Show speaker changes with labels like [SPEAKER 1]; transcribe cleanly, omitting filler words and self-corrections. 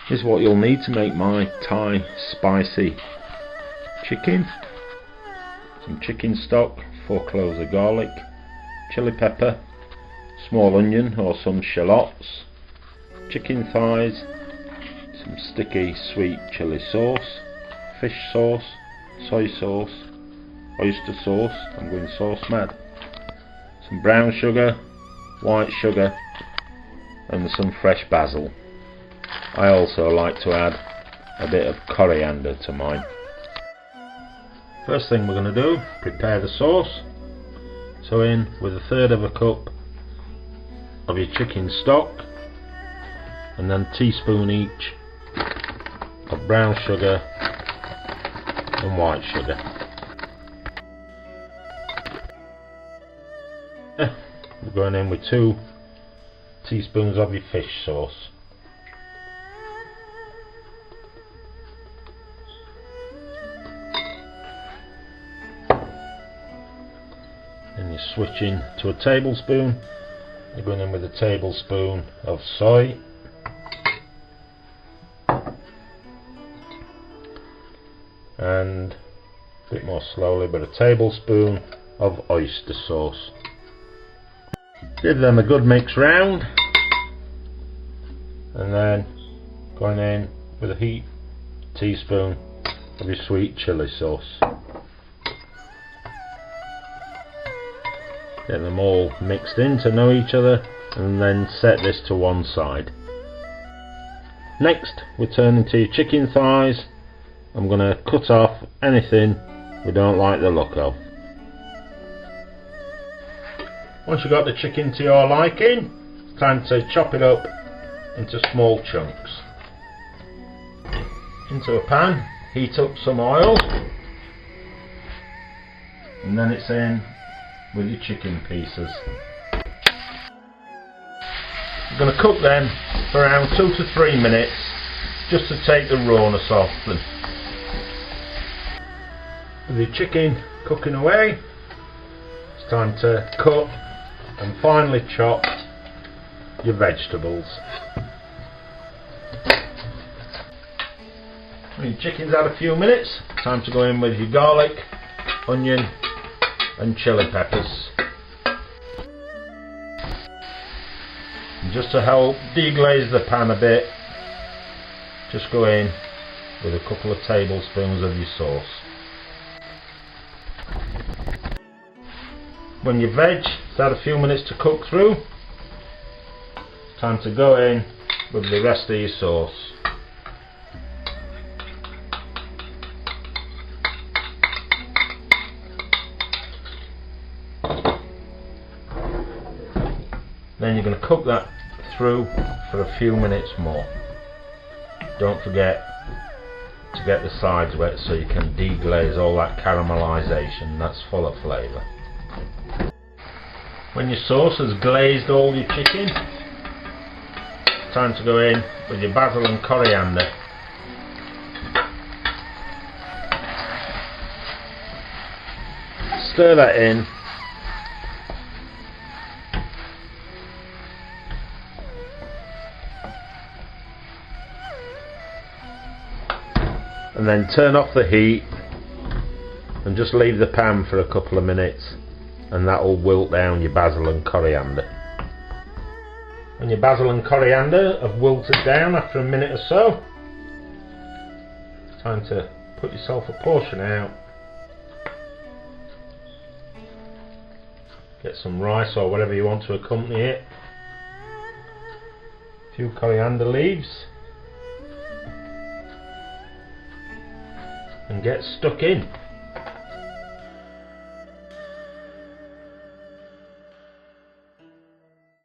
[SPEAKER 1] This is what you'll need to make my Thai spicy chicken. Some chicken stock, 4 cloves of garlic, chili pepper, small onion or some shallots, chicken thighs, some sticky sweet chili sauce, fish sauce, soy sauce, oyster sauce, I'm going sauce mad, some brown sugar, white sugar and some fresh basil. I also like to add a bit of coriander to mine. First thing we're going to do, prepare the sauce. So in with 1/3 of a cup of your chicken stock, and then teaspoon each of brown sugar and white sugar. We're going in with 2 teaspoons of your fish sauce. Then you're switching to a tablespoon. You're going in with a tablespoon of soy, and a bit more slowly, but a tablespoon of oyster sauce. Give them a good mix round, and then going in with a heaped teaspoon of your sweet chili sauce. Get them all mixed in to know each other, and then set this to one side. Next we turn into your chicken thighs. I'm going to cut off anything we don't like the look of. Once you've got the chicken to your liking, it's time to chop it up into small chunks. Into a pan, heat up some oil, and then it's in with your chicken pieces. You're going to cook them for around 2 to 3 minutes, just to take the rawness off them. With your chicken cooking away, it's time to cut and finely chop your vegetables. When your chicken's had a few minutes, time to go in with your garlic, onion and chili peppers. And just to help deglaze the pan a bit, just go in with a couple of tablespoons of your sauce. When your veg has had a few minutes to cook through, it's time to go in with the rest of your sauce. Then you're going to cook that through for a few minutes more. Don't forget to get the sides wet so you can deglaze all that caramelization. That's full of flavour. When your sauce has glazed all your chicken, it's time to go in with your basil and coriander. Stir that in. And then turn off the heat and just leave the pan for a couple of minutes, and that will wilt down your basil and coriander. When your basil and coriander have wilted down after a minute or so, it's time to put yourself a portion out. Get some rice or whatever you want to accompany it. A few coriander leaves. And get stuck in.